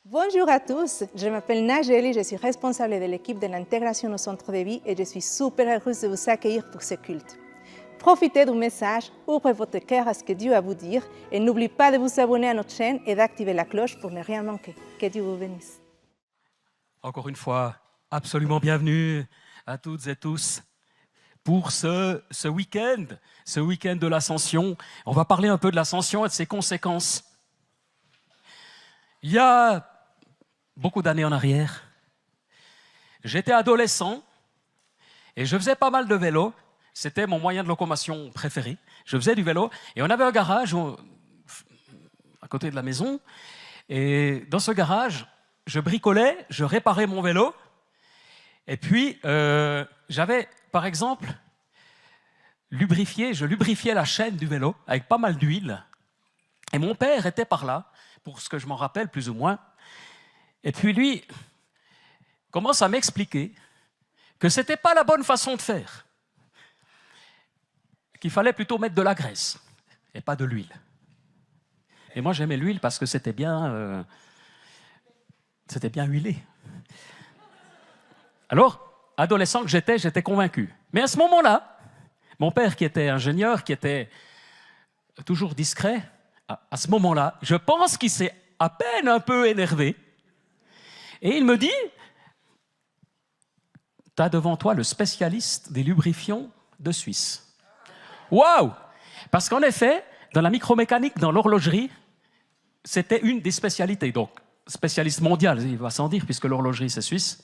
Bonjour à tous, je m'appelle Nageli, je suis responsable de l'équipe de l'intégration au centre de vie et je suis super heureuse de vous accueillir pour ce culte. Profitez du message, ouvrez votre cœur à ce que Dieu a à vous dire et n'oubliez pas de vous abonner à notre chaîne et d'activer la cloche pour ne rien manquer. Que Dieu vous bénisse. Encore une fois, absolument bienvenue à toutes et tous pour ce week-end de l'Ascension. On va parler un peu de l'Ascension et de ses conséquences. Il y a beaucoup d'années en arrière, j'étais adolescent et je faisais pas mal de vélo. C'était mon moyen de locomotion préféré. Je faisais du vélo et on avait un garage à côté de la maison. Et dans ce garage, je bricolais, je réparais mon vélo. Et puis, j'avais, par exemple, je lubrifiais la chaîne du vélo avec pas mal d'huile. Et mon père était par là, pour ce que je m'en rappelle plus ou moins. Et puis lui commence à m'expliquer que ce n'était pas la bonne façon de faire. Qu'il fallait plutôt mettre de la graisse et pas de l'huile. Et moi, j'aimais l'huile parce que c'était bien huilé. Alors, adolescent que j'étais convaincu. Mais à ce moment-là, mon père qui était ingénieur, qui était toujours discret, à ce moment-là, je pense qu'il s'est à peine un peu énervé. Et il me dit, tu as devant toi le spécialiste des lubrifiants de Suisse. Waouh! Parce qu'en effet, dans la micromécanique, dans l'horlogerie, c'était une des spécialités. Donc, spécialiste mondial, il va sans dire, puisque l'horlogerie, c'est suisse.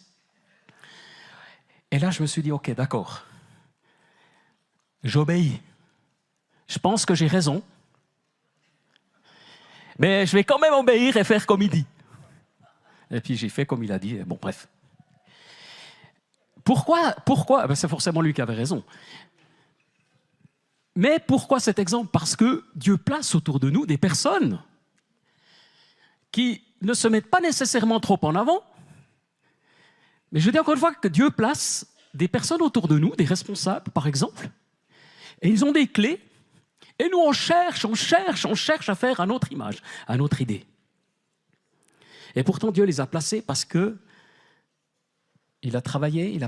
Et là, je me suis dit, ok, d'accord. J'obéis. Je pense que j'ai raison. Mais je vais quand même obéir et faire comme il dit. Et puis j'ai fait comme il a dit. Bon, bref. Pourquoi ben, c'est forcément lui qui avait raison. Mais pourquoi cet exemple? Parce que Dieu place autour de nous des personnes qui ne se mettent pas nécessairement trop en avant. Mais je dis encore une fois que Dieu place des personnes autour de nous, des responsables par exemple, et ils ont des clés. Et nous, on cherche à faire à notre image, à notre idée. Et pourtant, Dieu les a placés parce que il a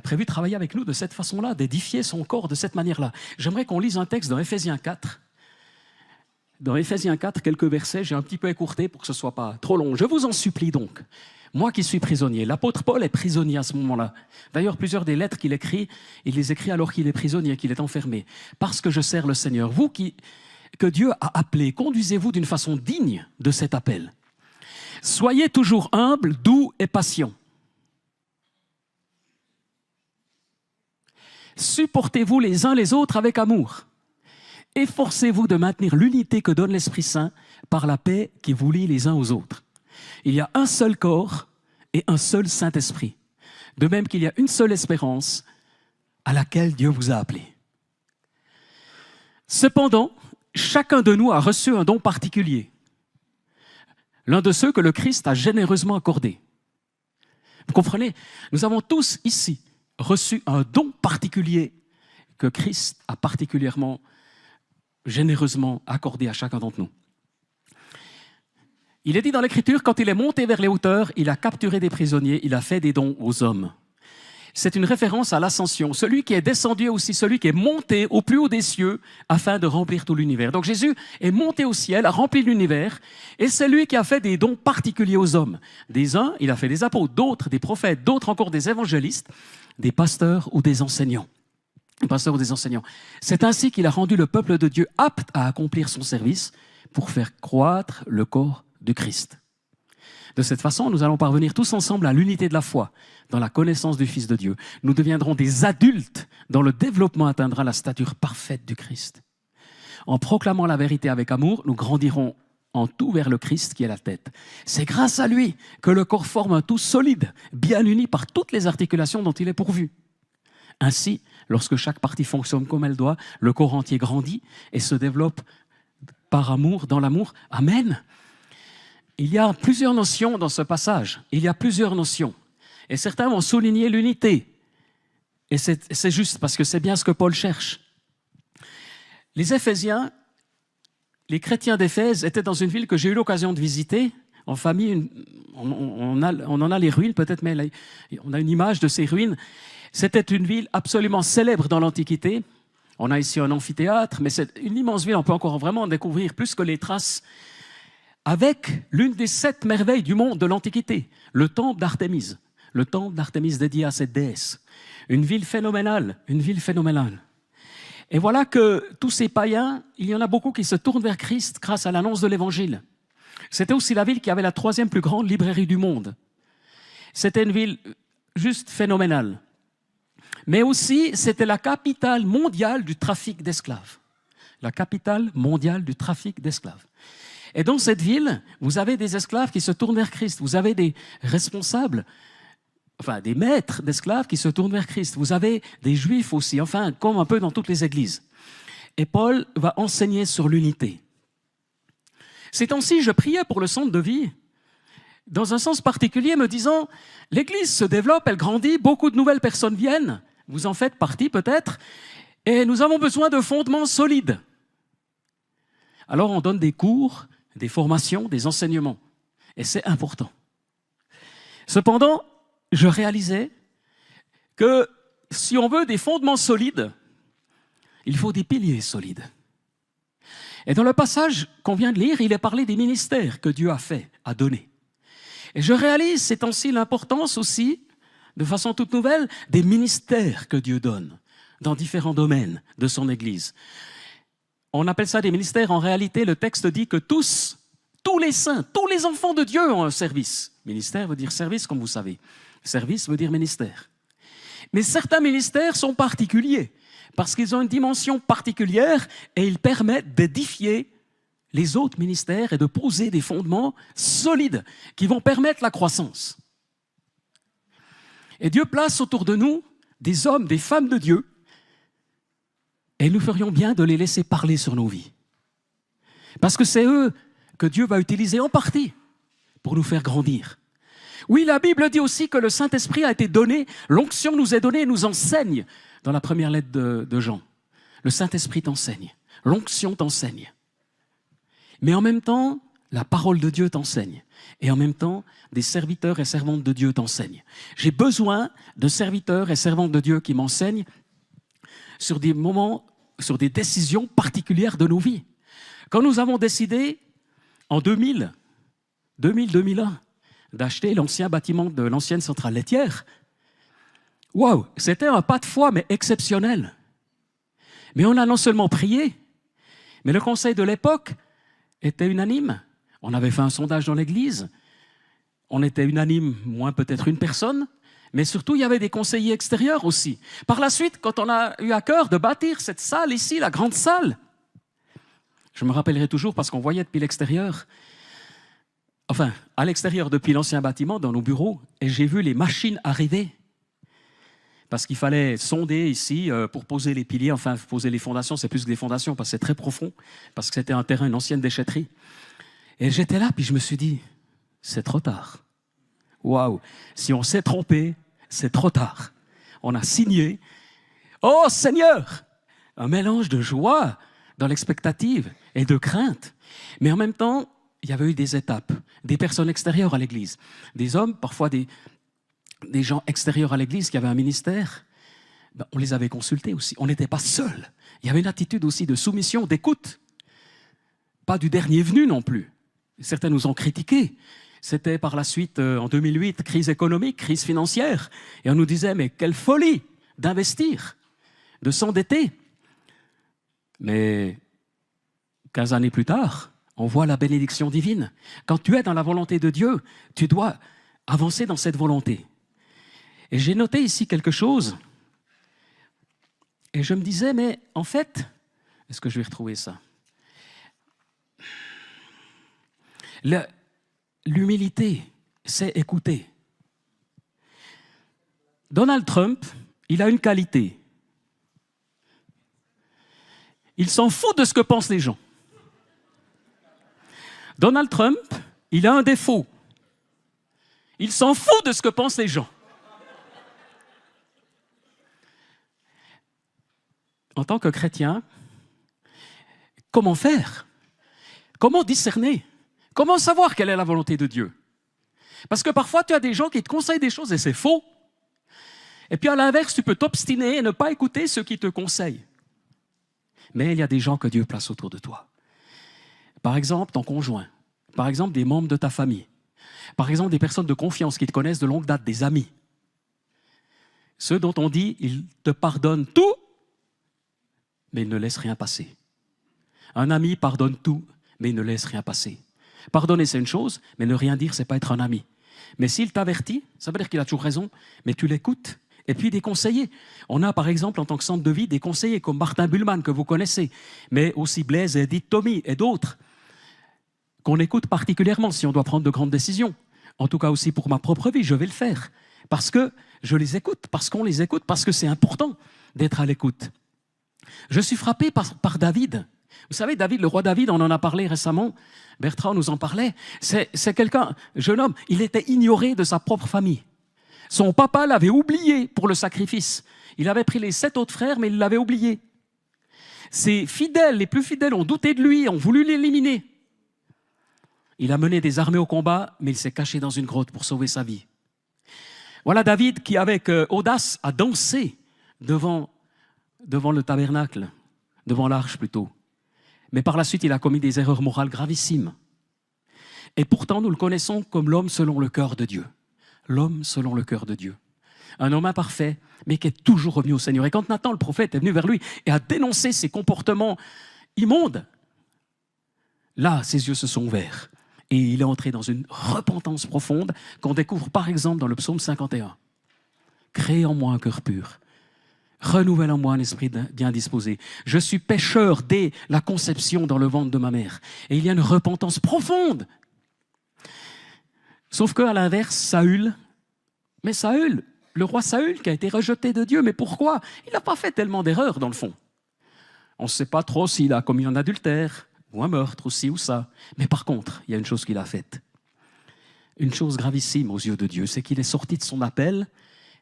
prévu travailler avec nous de cette façon-là, d'édifier son corps de cette manière-là. J'aimerais qu'on lise un texte dans Éphésiens 4. Dans Éphésiens 4, quelques versets, j'ai un petit peu écourté pour que ce ne soit pas trop long. Je vous en supplie donc, moi qui suis prisonnier. L'apôtre Paul est prisonnier à ce moment-là. D'ailleurs, plusieurs des lettres qu'il écrit, il les écrit alors qu'il est prisonnier, qu'il est enfermé. Parce que je sers le Seigneur. Vous que Dieu a appelé, conduisez-vous d'une façon digne de cet appel. Soyez toujours humbles, doux et patients. Supportez-vous les uns les autres avec amour. Efforcez-vous de maintenir l'unité que donne l'Esprit Saint par la paix qui vous lie les uns aux autres. Il y a un seul corps et un seul Saint-Esprit, de même qu'il y a une seule espérance à laquelle Dieu vous a appelé. Cependant, chacun de nous a reçu un don particulier, l'un de ceux que le Christ a généreusement accordé. Vous comprenez? Nous avons tous ici reçu un don particulier que Christ a particulièrement généreusement accordé à chacun d'entre nous. Il est dit dans l'Écriture, quand il est monté vers les hauteurs, il a capturé des prisonniers, il a fait des dons aux hommes. C'est une référence à l'ascension. Celui qui est descendu est aussi celui qui est monté au plus haut des cieux afin de remplir tout l'univers. Donc Jésus est monté au ciel, a rempli l'univers, et c'est lui qui a fait des dons particuliers aux hommes. Des uns, il a fait des apôtres, d'autres des prophètes, d'autres encore des évangélistes, des pasteurs ou des enseignants. C'est ainsi qu'il a rendu le peuple de Dieu apte à accomplir son service pour faire croître le corps de Christ. De cette façon, nous allons parvenir tous ensemble à l'unité de la foi, dans la connaissance du Fils de Dieu. Nous deviendrons des adultes dont le développement atteindra la stature parfaite du Christ. En proclamant la vérité avec amour, nous grandirons en tout vers le Christ qui est la tête. C'est grâce à lui que le corps forme un tout solide, bien uni par toutes les articulations dont il est pourvu. Ainsi, lorsque chaque partie fonctionne comme elle doit, le corps entier grandit et se développe par amour, dans l'amour. Amen. Il y a plusieurs notions dans ce passage. Et certains vont souligner l'unité. Et c'est juste parce que c'est bien ce que Paul cherche. Les Éphésiens, les chrétiens d'Éphèse étaient dans une ville que j'ai eu l'occasion de visiter en famille, on en a les ruines peut-être, mais là, on a une image de ces ruines. C'était une ville absolument célèbre dans l'Antiquité. On a ici un amphithéâtre, mais c'est une immense ville, on peut encore vraiment découvrir plus que les traces, avec l'une des 7 merveilles du monde de l'Antiquité, le temple d'Artémise. Le temple d'Artémise dédié à cette déesse. Une ville phénoménale, une ville phénoménale. Et voilà que tous ces païens, il y en a beaucoup qui se tournent vers Christ grâce à l'annonce de l'Évangile. C'était aussi la ville qui avait la 3e plus grande librairie du monde. C'était une ville juste phénoménale. Mais aussi, c'était la capitale mondiale du trafic d'esclaves. La capitale mondiale du trafic d'esclaves. Et dans cette ville, vous avez des esclaves qui se tournent vers Christ. Vous avez des responsables, enfin des maîtres d'esclaves qui se tournent vers Christ. Vous avez des juifs aussi, enfin comme un peu dans toutes les églises. Et Paul va enseigner sur l'unité. Ces temps-ci, je priais pour le centre de vie, dans un sens particulier, me disant, l'Église se développe, elle grandit, beaucoup de nouvelles personnes viennent, vous en faites partie peut-être, et nous avons besoin de fondements solides. Alors on donne des cours, des formations, des enseignements, et c'est important. Cependant, je réalisais que si on veut des fondements solides, il faut des piliers solides. Et dans le passage qu'on vient de lire, il est parlé des ministères que Dieu a fait, a donné. Et je réalise ces temps-ci l'importance aussi, de façon toute nouvelle, des ministères que Dieu donne dans différents domaines de son Église. On appelle ça des ministères. En réalité, le texte dit que tous les saints, tous les enfants de Dieu ont un service. Ministère veut dire service, comme vous savez. Service veut dire ministère. Mais certains ministères sont particuliers, parce qu'ils ont une dimension particulière et ils permettent d'édifier les autres ministères et de poser des fondements solides qui vont permettre la croissance. Et Dieu place autour de nous des hommes, des femmes de Dieu, et nous ferions bien de les laisser parler sur nos vies. Parce que c'est eux que Dieu va utiliser en partie pour nous faire grandir. Oui, la Bible dit aussi que le Saint-Esprit a été donné, l'onction nous est donnée et nous enseigne dans la première lettre de Jean. Le Saint-Esprit t'enseigne, l'onction t'enseigne. Mais en même temps, la parole de Dieu t'enseigne. Et en même temps, des serviteurs et servantes de Dieu t'enseignent. J'ai besoin de serviteurs et servantes de Dieu qui m'enseignent sur des moments, sur des décisions particulières de nos vies. Quand nous avons décidé, en 2000-2001, d'acheter l'ancien bâtiment de l'ancienne centrale laitière, waouh, c'était un pas de foi, mais exceptionnel. Mais on a non seulement prié, mais le conseil de l'époque était unanime. On avait fait un sondage dans l'église, on était unanime, moins peut-être une personne, mais surtout il y avait des conseillers extérieurs aussi. Par la suite, quand on a eu à cœur de bâtir cette salle ici, la grande salle, je me rappellerai toujours parce qu'on voyait depuis l'extérieur, enfin, à l'extérieur depuis l'ancien bâtiment, dans nos bureaux, et j'ai vu les machines arriver. Parce qu'il fallait sonder ici pour poser les piliers, enfin poser les fondations, c'est plus que des fondations parce que c'est très profond, parce que c'était un terrain, une ancienne déchetterie. Et j'étais là, puis je me suis dit, c'est trop tard. Waouh, si on s'est trompé, c'est trop tard. On a signé. Oh Seigneur, un mélange de joie dans l'expectative et de crainte. Mais en même temps, il y avait eu des étapes, des personnes extérieures à l'église, des hommes, parfois des gens extérieurs à l'église qui avaient un ministère, on les avait consultés aussi. On n'était pas seuls. Il y avait une attitude aussi de soumission, d'écoute. Pas du dernier venu non plus. Certains nous ont critiqués. C'était par la suite, en 2008, crise économique, crise financière. Et on nous disait, mais quelle folie d'investir, de s'endetter. Mais 15 années plus tard, on voit la bénédiction divine. Quand tu es dans la volonté de Dieu, tu dois avancer dans cette volonté. Et j'ai noté ici quelque chose. Et je me disais, mais en fait, est-ce que je vais retrouver ça? L'humilité, c'est écouter. Donald Trump, il a une qualité. Il s'en fout de ce que pensent les gens. Donald Trump, il a un défaut. Il s'en fout de ce que pensent les gens. En tant que chrétien, comment faire? Comment discerner? Comment savoir quelle est la volonté de Dieu? Parce que parfois, tu as des gens qui te conseillent des choses et c'est faux. Et puis à l'inverse, tu peux t'obstiner et ne pas écouter ceux qui te conseillent. Mais il y a des gens que Dieu place autour de toi. Par exemple, ton conjoint. Par exemple, des membres de ta famille. Par exemple, des personnes de confiance qui te connaissent de longue date, des amis. Ceux dont on dit, ils te pardonnent tout, mais ils ne laissent rien passer. Un ami pardonne tout, mais il ne laisse rien passer. Pardonner, c'est une chose, mais ne rien dire, c'est pas être un ami. Mais s'il t'avertit, ça veut dire qu'il a toujours raison, mais tu l'écoutes. Et puis des conseillers. On a par exemple en tant que centre de vie des conseillers comme Martin Bullman que vous connaissez, mais aussi Blaise et Edith Tommy et d'autres qu'on écoute particulièrement si on doit prendre de grandes décisions. En tout cas aussi pour ma propre vie, je vais le faire. Parce que je les écoute, parce qu'on les écoute, parce que c'est important d'être à l'écoute. Je suis frappé par David. Vous savez, David, le roi David, on en a parlé récemment, Bertrand nous en parlait, c'est quelqu'un, jeune homme, il était ignoré de sa propre famille. Son papa l'avait oublié pour le sacrifice. Il avait pris les 7 autres frères, mais il l'avait oublié. Ses fidèles, les plus fidèles, ont douté de lui, ont voulu l'éliminer. Il a mené des armées au combat, mais il s'est caché dans une grotte pour sauver sa vie. Voilà David qui, avec audace, a dansé devant le tabernacle, devant l'arche plutôt. Mais par la suite, il a commis des erreurs morales gravissimes. Et pourtant, nous le connaissons comme l'homme selon le cœur de Dieu. L'homme selon le cœur de Dieu. Un homme imparfait, mais qui est toujours revenu au Seigneur. Et quand Nathan, le prophète, est venu vers lui et a dénoncé ses comportements immondes, là, ses yeux se sont ouverts. Et il est entré dans une repentance profonde qu'on découvre par exemple dans le psaume 51. Crée en moi un cœur pur. Renouvelle en moi un esprit bien disposé. Je suis pécheur dès la conception dans le ventre de ma mère. Et il y a une repentance profonde. Sauf qu'à l'inverse, Saül, le roi Saül qui a été rejeté de Dieu, mais pourquoi? Il n'a pas fait tellement d'erreurs dans le fond. On ne sait pas trop s'il a commis un adultère, ou un meurtre, ou ci ou ça. Mais par contre, il y a une chose qu'il a faite. Une chose gravissime aux yeux de Dieu, c'est qu'il est sorti de son appel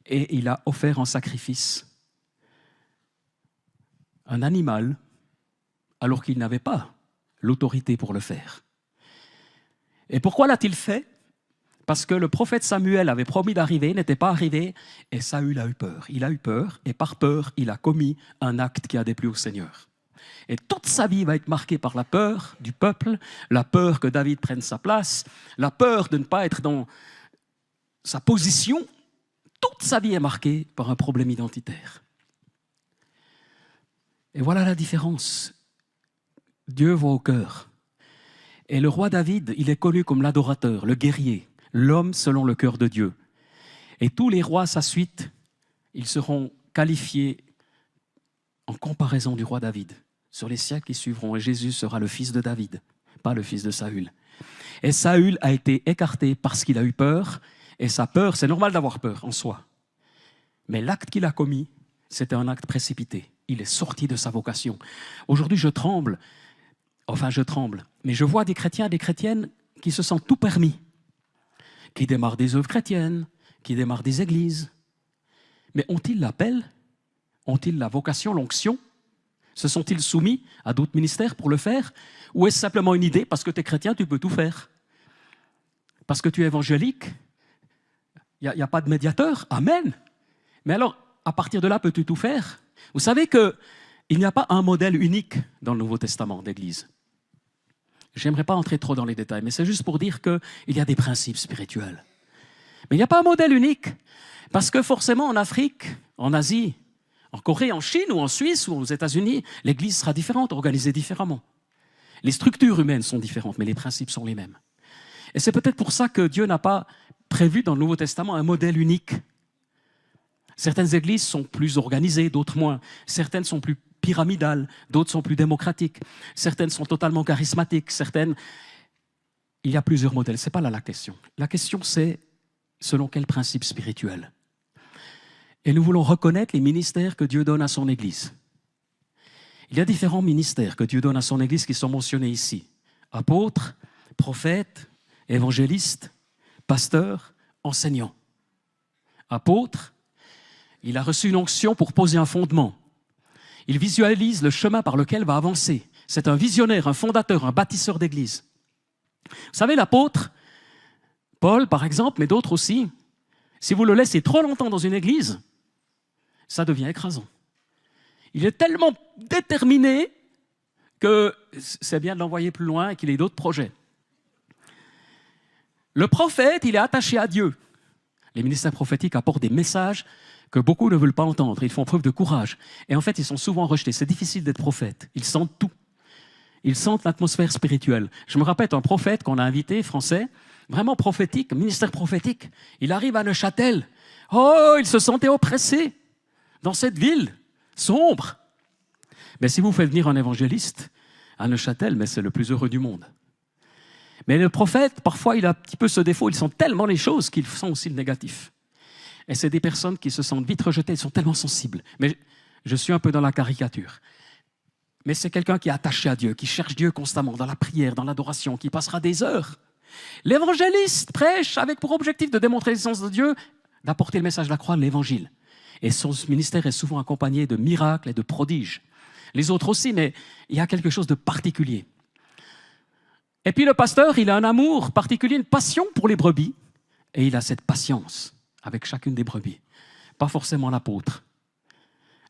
et il a offert en sacrifice un animal alors qu'il n'avait pas l'autorité pour le faire. Et pourquoi l'a-t-il fait? Parce que le prophète Samuel avait promis d'arriver, n'était pas arrivé, et Saül a eu peur. Il a eu peur, et par peur, il a commis un acte qui a déplu au Seigneur. Et toute sa vie va être marquée par la peur du peuple, la peur que David prenne sa place, la peur de ne pas être dans sa position. Toute sa vie est marquée par un problème identitaire. Et voilà la différence. Dieu voit au cœur. Et le roi David, il est connu comme l'adorateur, le guerrier, l'homme selon le cœur de Dieu. Et tous les rois à sa suite, ils seront qualifiés en comparaison du roi David sur les siècles qui suivront. Et Jésus sera le fils de David, pas le fils de Saül. Et Saül a été écarté parce qu'il a eu peur. Et sa peur, c'est normal d'avoir peur en soi. Mais l'acte qu'il a commis, c'était un acte précipité. Il est sorti de sa vocation. Aujourd'hui, je tremble, mais je vois des chrétiens et des chrétiennes qui se sentent tout permis, qui démarrent des œuvres chrétiennes, qui démarrent des églises. Mais ont-ils l'appel? Ont-ils la vocation, l'onction? Se sont-ils soumis à d'autres ministères pour le faire? Ou est-ce simplement une idée? Parce que tu es chrétien, tu peux tout faire. Parce que tu es évangélique, il n'y a pas de médiateur. Amen. Mais alors, à partir de là, peux-tu tout faire? Vous savez qu'il n'y a pas un modèle unique dans le Nouveau Testament d'Église. Je n'aimerais pas entrer trop dans les détails, mais c'est juste pour dire qu'il y a des principes spirituels. Mais il n'y a pas un modèle unique, parce que forcément en Afrique, en Asie, en Corée, en Chine ou en Suisse ou aux États-Unis, l'Église sera différente, organisée différemment. Les structures humaines sont différentes, mais les principes sont les mêmes. Et c'est peut-être pour ça que Dieu n'a pas prévu dans le Nouveau Testament un modèle unique. Certaines églises sont plus organisées, d'autres moins. Certaines sont plus pyramidales, d'autres sont plus démocratiques. Certaines sont totalement charismatiques, certaines... Il y a plusieurs modèles, ce n'est pas là la question. La question, c'est selon quel principe spirituel. Et nous voulons reconnaître les ministères que Dieu donne à son Église. Il y a différents ministères que Dieu donne à son Église qui sont mentionnés ici. Apôtres, prophètes, évangélistes, pasteurs, enseignants. Apôtres, il a reçu une onction pour poser un fondement. Il visualise le chemin par lequel va avancer. C'est un visionnaire, un fondateur, un bâtisseur d'église. Vous savez, l'apôtre Paul, par exemple, mais d'autres aussi, si vous le laissez trop longtemps dans une église, ça devient écrasant. Il est tellement déterminé que c'est bien de l'envoyer plus loin et qu'il ait d'autres projets. Le prophète, il est attaché à Dieu. Les ministères prophétiques apportent des messages que beaucoup ne veulent pas entendre. Ils font preuve de courage. Et en fait, ils sont souvent rejetés. C'est difficile d'être prophète. Ils sentent tout. Ils sentent l'atmosphère spirituelle. Je me rappelle un prophète qu'on a invité, français, vraiment prophétique, ministère prophétique. Il arrive à Neuchâtel. Oh, il se sentait oppressé dans cette ville sombre. Mais si vous faites venir un évangéliste à Neuchâtel, mais c'est le plus heureux du monde. Mais le prophète, parfois, il a un petit peu ce défaut. Ils sentent tellement les choses qu'ils sont aussi le négatif. Et c'est des personnes qui se sentent vite rejetées. Ils sont tellement sensibles. Mais je suis un peu dans la caricature. Mais c'est quelqu'un qui est attaché à Dieu, qui cherche Dieu constamment, dans la prière, dans l'adoration, qui passera des heures. L'évangéliste prêche avec pour objectif de démontrer l'existence de Dieu, d'apporter le message de la croix, de l'évangile. Et son ministère est souvent accompagné de miracles et de prodiges. Les autres aussi, mais il y a quelque chose de particulier. Et puis le pasteur, il a un amour particulier, une passion pour les brebis. Et il a cette patience avec chacune des brebis. Pas forcément l'apôtre.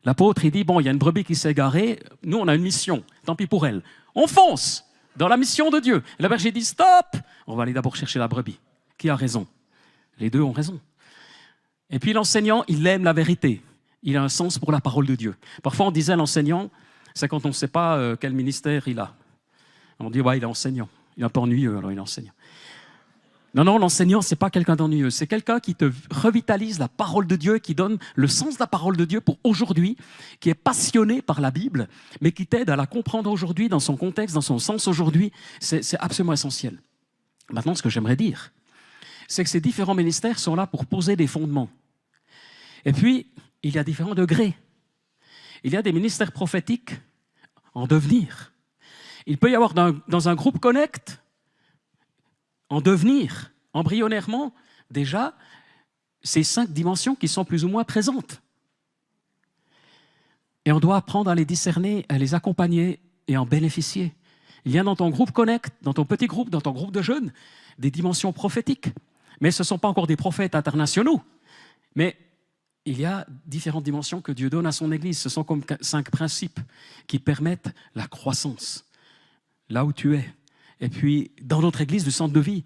L'apôtre, il dit, bon, il y a une brebis qui s'est égarée, nous, on a une mission, tant pis pour elle. On fonce dans la mission de Dieu. Et le berger dit, stop, on va aller d'abord chercher la brebis. Qui a raison? Les deux ont raison. Et puis l'enseignant, il aime la vérité. Il a un sens pour la parole de Dieu. Parfois, on disait l'enseignant, c'est quand on ne sait pas quel ministère il a. On dit, ouais, il est enseignant. Il est un peu ennuyeux, alors il est enseignant. Non, l'enseignant, ce n'est pas quelqu'un d'ennuyeux. C'est quelqu'un qui te revitalise la parole de Dieu, qui donne le sens de la parole de Dieu pour aujourd'hui, qui est passionné par la Bible, mais qui t'aide à la comprendre aujourd'hui, dans son contexte, dans son sens aujourd'hui. C'est absolument essentiel. Maintenant, ce que j'aimerais dire, c'est que ces différents ministères sont là pour poser des fondements. Et puis, il y a différents degrés. Il y a des ministères prophétiques en devenir. Il peut y avoir dans un groupe Connect, en devenir, embryonnairement, déjà, ces 5 dimensions qui sont plus ou moins présentes. Et on doit apprendre à les discerner, à les accompagner et en bénéficier. Il y a dans ton groupe Connect, dans ton petit groupe, dans ton groupe de jeunes, des dimensions prophétiques. Mais ce ne sont pas encore des prophètes internationaux. Mais il y a différentes dimensions que Dieu donne à son Église. Ce sont comme 5 principes qui permettent la croissance, là où tu es. Et puis, dans notre Église du centre de vie,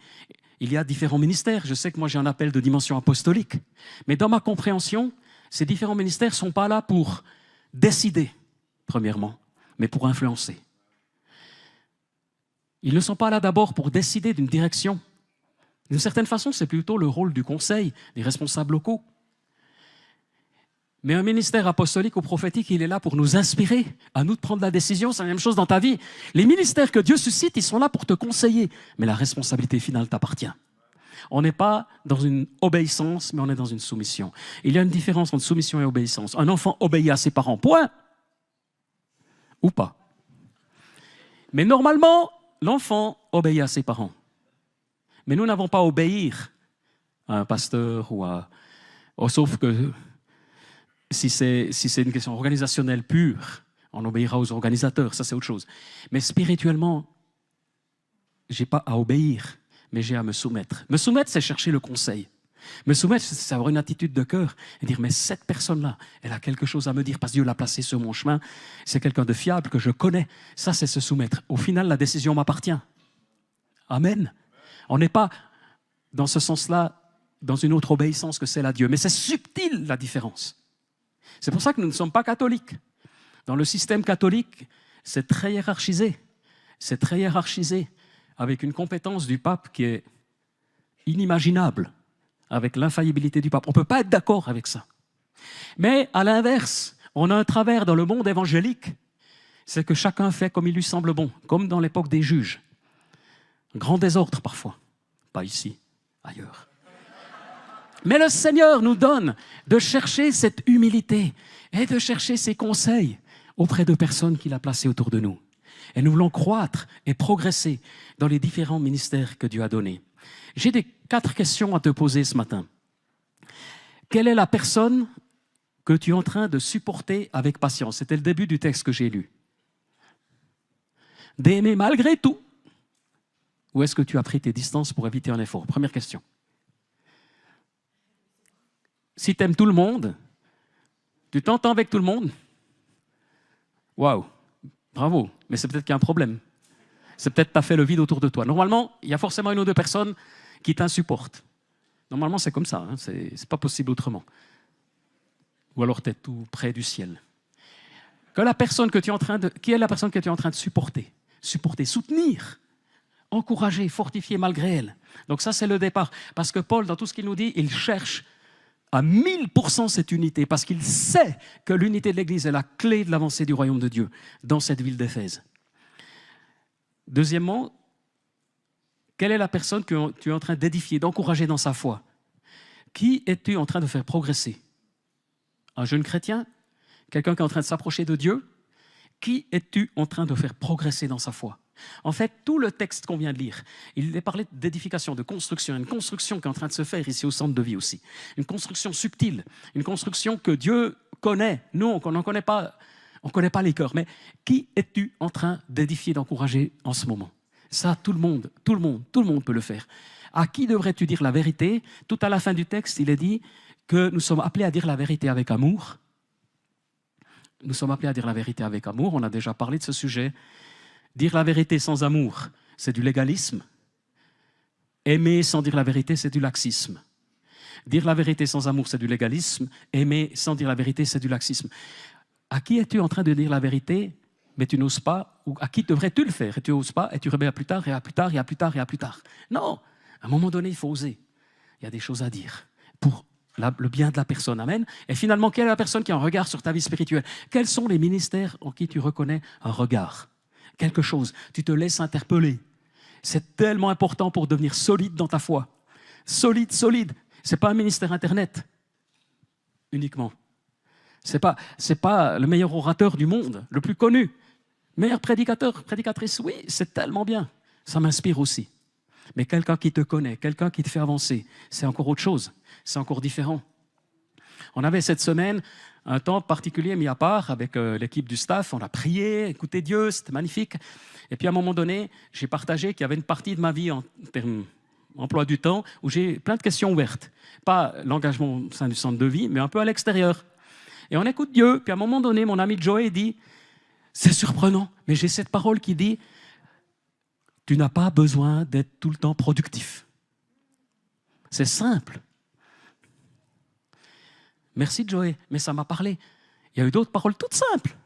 il y a différents ministères. Je sais que moi, j'ai un appel de dimension apostolique. Mais dans ma compréhension, ces différents ministères ne sont pas là pour décider, premièrement, mais pour influencer. Ils ne sont pas là d'abord pour décider d'une direction. D'une certaine façon, c'est plutôt le rôle du conseil, des responsables locaux. Mais un ministère apostolique ou prophétique, il est là pour nous inspirer, à nous de prendre la décision. C'est la même chose dans ta vie. Les ministères que Dieu suscite, ils sont là pour te conseiller. Mais la responsabilité finale t'appartient. On n'est pas dans une obéissance, mais on est dans une soumission. Il y a une différence entre soumission et obéissance. Un enfant obéit à ses parents, point. Ou pas. Mais normalement, l'enfant obéit à ses parents. Mais nous n'avons pas à obéir à un pasteur ou à... Oh, sauf que... Si c'est une question organisationnelle pure, on obéira aux organisateurs, ça c'est autre chose. Mais spirituellement, je n'ai pas à obéir, mais j'ai à me soumettre. Me soumettre, c'est chercher le conseil. Me soumettre, c'est avoir une attitude de cœur et dire, mais cette personne-là, elle a quelque chose à me dire parce que Dieu l'a placée sur mon chemin. C'est quelqu'un de fiable que je connais. Ça, c'est se soumettre. Au final, la décision m'appartient. Amen. On n'est pas, dans ce sens-là, dans une autre obéissance que celle à Dieu. Mais c'est subtil, la différence. C'est pour ça que nous ne sommes pas catholiques. Dans le système catholique, c'est très hiérarchisé. C'est très hiérarchisé, avec une compétence du pape qui est inimaginable, avec l'infaillibilité du pape. On ne peut pas être d'accord avec ça. Mais à l'inverse, on a un travers dans le monde évangélique, c'est que chacun fait comme il lui semble bon, comme dans l'époque des juges. Un grand désordre parfois. Pas ici, ailleurs. Mais le Seigneur nous donne de chercher cette humilité et de chercher ses conseils auprès de personnes qu'il a placées autour de nous. Et nous voulons croître et progresser dans les différents ministères que Dieu a donnés. J'ai 4 questions à te poser ce matin. Quelle est la personne que tu es en train de supporter avec patience? C'était le début du texte que j'ai lu. D'aimer malgré tout Ou est-ce que tu as pris tes distances pour éviter un effort? Première question. Si tu aimes tout le monde, tu t'entends avec tout le monde? Waouh, bravo, mais c'est peut-être qu'il y a un problème. C'est peut-être que tu as fait le vide autour de toi. Normalement, il y a forcément une ou deux personnes qui t'insupportent. Normalement, c'est comme ça, hein, c'est pas possible autrement. Ou alors tu es tout près du ciel. Qui est la personne que tu es en train de supporter? Supporter, soutenir, encourager, fortifier malgré elle. Donc ça, c'est le départ. Parce que Paul, dans tout ce qu'il nous dit, il cherche à 1000% cette unité, parce qu'il sait que l'unité de l'Église est la clé de l'avancée du royaume de Dieu dans cette ville d'Éphèse. Deuxièmement, quelle est la personne que tu es en train d'édifier, d'encourager dans sa foi? Qui es-tu en train de faire progresser? Un jeune chrétien? Quelqu'un qui est en train de s'approcher de Dieu? Qui es-tu en train de faire progresser dans sa foi? En fait, tout le texte qu'on vient de lire, il est parlé d'édification, de construction, une construction qui est en train de se faire ici au centre de vie aussi. Une construction subtile, une construction que Dieu connaît. Nous, on n'en connaît pas, on ne connaît pas les cœurs. Mais qui es-tu en train d'édifier, d'encourager en ce moment? Ça, tout le monde peut le faire. À qui devrais-tu dire la vérité? Tout à la fin du texte, il est dit que nous sommes appelés à dire la vérité avec amour. Nous sommes appelés à dire la vérité avec amour. On a déjà parlé de ce sujet. Dire la vérité sans amour, c'est du légalisme. Aimer sans dire la vérité, c'est du laxisme. Dire la vérité sans amour, c'est du légalisme. Aimer sans dire la vérité, c'est du laxisme. À qui es-tu en train de dire la vérité, mais tu n'oses pas? Ou à qui devrais-tu le faire et tu n'oses pas, et tu remets à plus tard, et à plus tard, et à plus tard, et à plus tard? Non, à un moment donné, il faut oser. Il y a des choses à dire pour le bien de la personne. Amen. Et finalement, quelle est la personne qui a un regard sur ta vie spirituelle? Quels sont les ministères en qui tu reconnais un regard? Quelque chose, tu te laisses interpeller. C'est tellement important pour devenir solide dans ta foi. Solide. Ce n'est pas un ministère Internet uniquement. Ce n'est pas le meilleur orateur du monde, le plus connu. Meilleur prédicateur, prédicatrice, oui, c'est tellement bien. Ça m'inspire aussi. Mais quelqu'un qui te connaît, quelqu'un qui te fait avancer, c'est encore autre chose. C'est encore différent. On avait cette semaine un temps particulier mis à part avec l'équipe du staff. On a prié, écouté Dieu, c'était magnifique. Et puis à un moment donné, j'ai partagé qu'il y avait une partie de ma vie en termes emploi du temps où j'ai plein de questions ouvertes. Pas l'engagement au sein du centre de vie, mais un peu à l'extérieur. Et on écoute Dieu. Puis à un moment donné, mon ami Joey dit, c'est surprenant, mais j'ai cette parole qui dit, tu n'as pas besoin d'être tout le temps productif. C'est simple. Merci Joey, mais ça m'a parlé. Il y a eu d'autres paroles toutes simples.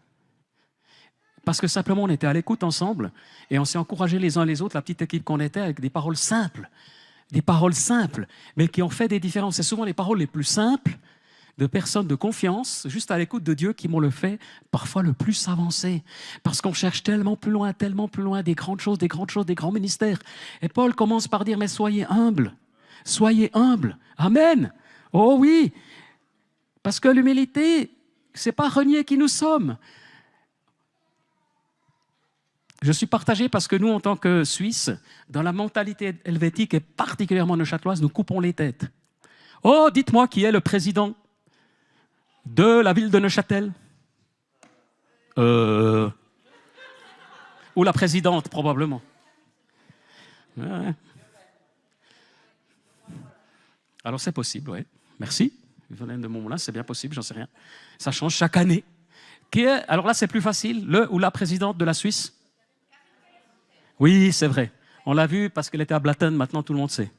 Parce que simplement, on était à l'écoute ensemble et on s'est encouragés les uns les autres, la petite équipe qu'on était, avec des paroles simples, mais qui ont fait des différences. C'est souvent les paroles les plus simples de personnes de confiance, juste à l'écoute de Dieu, qui m'ont le fait parfois le plus avancer. Parce qu'on cherche tellement plus loin, des grandes choses, des grands ministères. Et Paul commence par dire, mais soyez humbles. Amen. Oh oui. Parce que l'humilité, ce n'est pas renier qui nous sommes. Je suis partagé parce que nous, en tant que Suisses, dans la mentalité helvétique et particulièrement neuchâteloise, nous coupons les têtes. Oh, dites-moi qui est le président de la ville de Neuchâtel? Ou la présidente, probablement. Ouais. Alors c'est possible, oui. Merci. Venant de mon là, c'est bien possible, j'en sais rien. Ça change chaque année. Alors là, c'est plus facile, le ou la présidente de la Suisse? Oui, c'est vrai. On l'a vu parce qu'elle était à Blatten, maintenant tout le monde sait.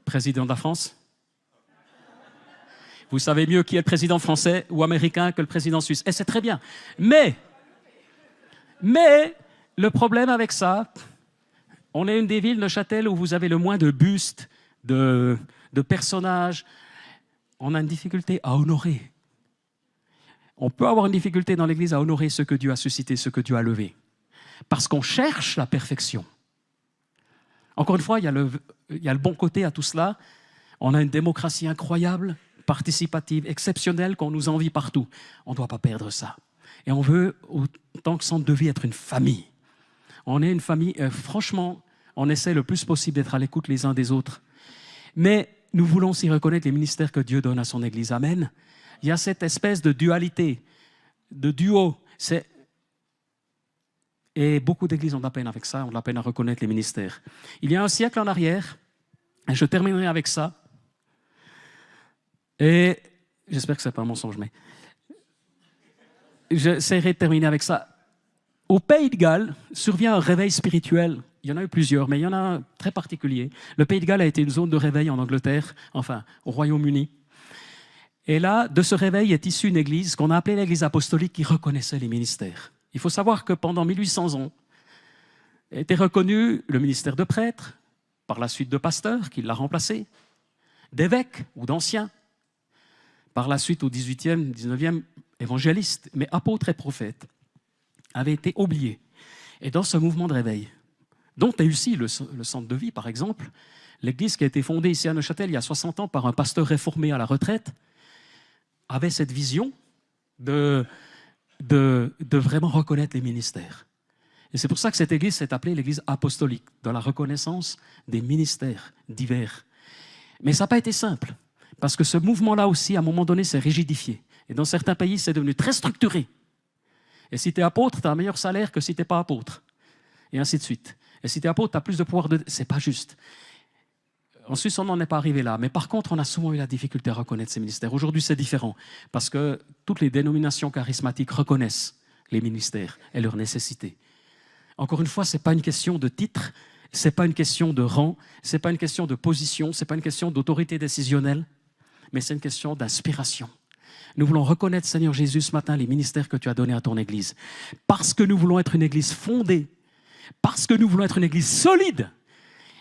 Président de la France? Vous savez mieux qui est le président français ou américain que le président suisse. Et c'est très bien. Mais, le problème avec ça, on est une des villes, Neuchâtel, où vous avez le moins de bustes, de personnages. On a une difficulté à honorer. On peut avoir une difficulté dans l'Église à honorer ce que Dieu a suscité, ce que Dieu a levé. Parce qu'on cherche la perfection. Encore une fois, il y a le bon côté à tout cela. On a une démocratie incroyable, participative, exceptionnelle, qu'on nous envie partout. On ne doit pas perdre ça. Et on veut, en tant que centre de vie, être une famille. On est une famille, franchement, on essaie le plus possible d'être à l'écoute les uns des autres. Mais nous voulons aussi reconnaître les ministères que Dieu donne à son Église. Amen. Il y a cette espèce de dualité, de duo. Et beaucoup d'églises ont de la peine avec ça, ont de la peine à reconnaître les ministères. Il y a un siècle en arrière, et je terminerai avec ça, et j'espère que ce n'est pas un mensonge, mais j'essaierai de terminer avec ça. Au Pays de Galles survient un réveil spirituel. Il y en a eu plusieurs, mais il y en a un très particulier. Le Pays de Galles a été une zone de réveil en Angleterre, enfin au Royaume-Uni. Et là, de ce réveil est issue une église qu'on a appelée l'église apostolique qui reconnaissait les ministères. Il faut savoir que pendant 1800 ans, était reconnu le ministère de prêtre, par la suite de pasteur, qui l'a remplacé, d'évêque ou d'ancien, par la suite au 18e, 19e, évangéliste, mais apôtre et prophète, avait été oublié. Et dans ce mouvement de réveil, dont est ici le centre de vie, par exemple, l'église qui a été fondée ici à Neuchâtel il y a 60 ans par un pasteur réformé à la retraite, avait cette vision de vraiment reconnaître les ministères. Et c'est pour ça que cette église s'est appelée l'église apostolique, dans la reconnaissance des ministères divers. Mais ça n'a pas été simple, parce que ce mouvement-là aussi, à un moment donné, s'est rigidifié. Et dans certains pays, c'est devenu très structuré. Et si tu es apôtre, tu as un meilleur salaire que si tu n'es pas apôtre. Et ainsi de suite. Et si tu es apôtre, tu as plus de pouvoir de... C'est pas juste. En Suisse, on n'en est pas arrivé là. Mais par contre, on a souvent eu la difficulté à reconnaître ces ministères. Aujourd'hui, c'est différent. Parce que toutes les dénominations charismatiques reconnaissent les ministères et leur nécessité. Encore une fois, ce n'est pas une question de titre, ce n'est pas une question de rang, ce n'est pas une question de position, ce n'est pas une question d'autorité décisionnelle, mais c'est une question d'inspiration. Nous voulons reconnaître, Seigneur Jésus, ce matin, les ministères que tu as donnés à ton Église. Parce que nous voulons être une Église fondée, parce que nous voulons être une Église solide.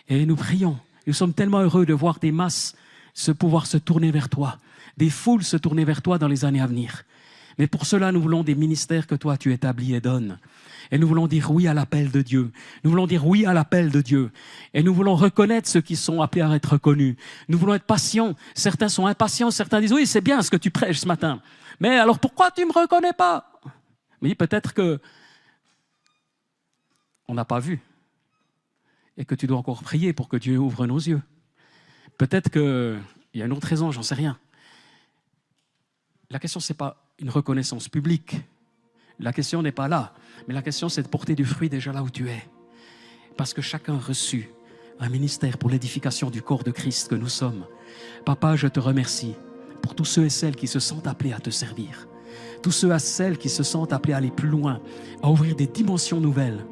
Et nous prions. Nous sommes tellement heureux de voir des masses pouvoir se tourner vers toi, des foules se tourner vers toi dans les années à venir. Mais pour cela, nous voulons des ministères que toi, tu établis et donnes. Et nous voulons dire oui à l'appel de Dieu. Nous voulons dire oui à l'appel de Dieu. Et nous voulons reconnaître ceux qui sont appelés à être reconnus. Nous voulons être patients. Certains sont impatients. Certains disent, oui, c'est bien ce que tu prêches ce matin. Mais alors pourquoi tu ne me reconnais pas? Oui, peut-être que on n'a pas vu. Et que tu dois encore prier pour que Dieu ouvre nos yeux. Peut-être qu'il y a une autre raison, j'en sais rien. La question, ce n'est pas une reconnaissance publique. La question n'est pas là. Mais la question, c'est de porter du fruit déjà là où tu es. Parce que chacun a reçu un ministère pour l'édification du corps de Christ que nous sommes. Papa, je te remercie pour tous ceux et celles qui se sentent appelés à te servir. Tous ceux et celles qui se sentent appelés à aller plus loin, à ouvrir des dimensions nouvelles.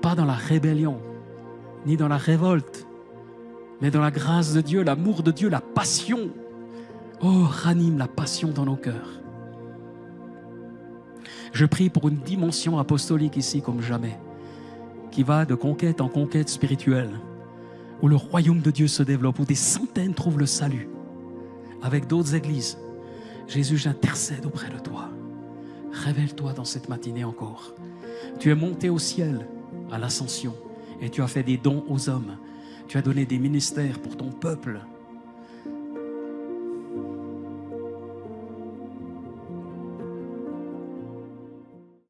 Pas dans la rébellion, ni dans la révolte, mais dans la grâce de Dieu, l'amour de Dieu, la passion. Oh, ranime la passion dans nos cœurs. Je prie pour une dimension apostolique ici comme jamais, qui va de conquête en conquête spirituelle, où le royaume de Dieu se développe, où des centaines trouvent le salut, avec d'autres églises. Jésus, j'intercède auprès de toi. Révèle-toi dans cette matinée encore. Tu es monté au ciel à l'ascension et tu as fait des dons aux hommes. Tu as donné des ministères pour ton peuple.